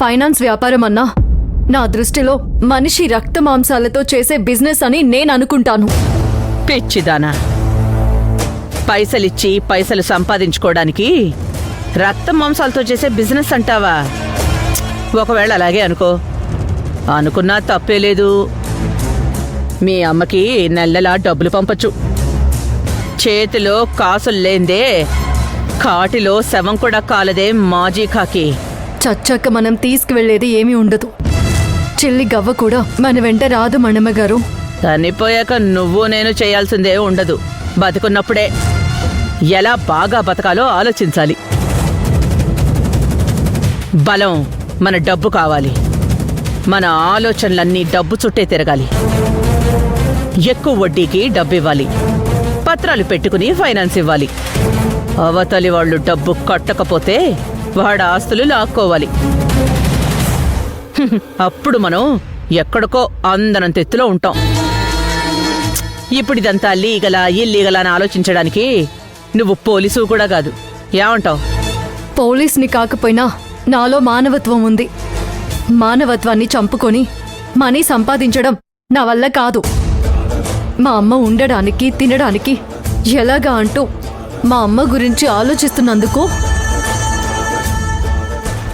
Finance వ్యాపారం అన్నా నా దృష్టిలో మనిషి రక్త మాంసాలతో చేసే బిజినెస్ అని నేను అనుకుంటాను. పిచ్చిదానా, పైసలిచ్చి పైసలు సంపాదించుకోవడానికి రక్త మాంసాలతో చేసే బిజినెస్ అంటావా? ఒకవేళ అలాగే అనుకున్నా తప్పే లేదు. మీ అమ్మకి నెలలా డబ్బులు పంపచ్చు. చేతిలో కాసులు లేందే కాటిలో శవం కూడా కాలదే మాజీ కాకి. చచ్చాక మనం తీసుకువెళ్లేది ఏమీ ఉండదు. చెల్లి గవ్వ కూడా మన వెంట రాదు మణమ్మగారు. చనిపోయాక నువ్వు నేను చేయాల్సిందే ఉండదు. బతుకున్నప్పుడే ఎలా బాగా బతకాలో ఆలోచించాలి. బలం మన డబ్బు కావాలి. మన ఆలోచనలన్నీ డబ్బు చుట్టే తిరగాలి. ఎక్కువ వడ్డీకి డబ్బివ్వాలి. పత్రాలు పెట్టుకుని ఫైనాన్స్ ఇవ్వాలి. అవతలి వాళ్ళు డబ్బు కట్టకపోతే వాడి ఆస్తులు లాక్కోవాలి. అప్పుడు మనం ఎక్కడికో అందనంత ఎత్తులో ఉంటాం. ఇప్పుడు ఇదంతా లీగలా ఇల్లీగలా అని ఆలోచించడానికి నువ్వు పోలీసు కూడా కాదు. ఏమంటావు? పోలీస్ని కాకపోయినా నాలో మానవత్వం ఉంది. మానవత్వాన్ని చంపుకొని మనీ సంపాదించడం నా వల్ల కాదు. మా అమ్మ ఉండడానికి తినడానికి ఎలాగా అంటూ మా అమ్మ గురించి ఆలోచిస్తున్నందుకు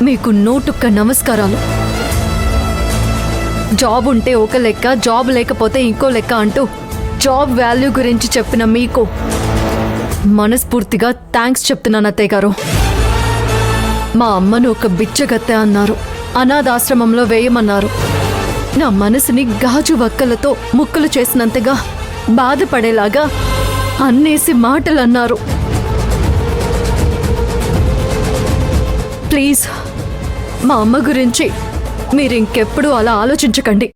మీకు నూటుక్క నమస్కారాలు. జాబ్ ఉంటే ఒక లెక్క, జాబ్ లేకపోతే ఇంకో లెక్క అంటూ జాబ్ వాల్యూ గురించి చెప్పిన మీకు మనస్ఫూర్తిగా థ్యాంక్స్ చెప్తున్నాను అత్తయ్య గారు. మా అమ్మను ఒక బిచ్చగత్తె అన్నారు, అనాథాశ్రమంలో వేయమన్నారు. నా మనసుని గాజు వక్కలతో ముక్కలు చేసినంతగా బాధపడేలాగా అన్నేసి మాటలు అన్నారు. ప్లీజ్ మా అమ్మ గురించి మీరింకెప్పుడు అలా ఆలోచించకండి.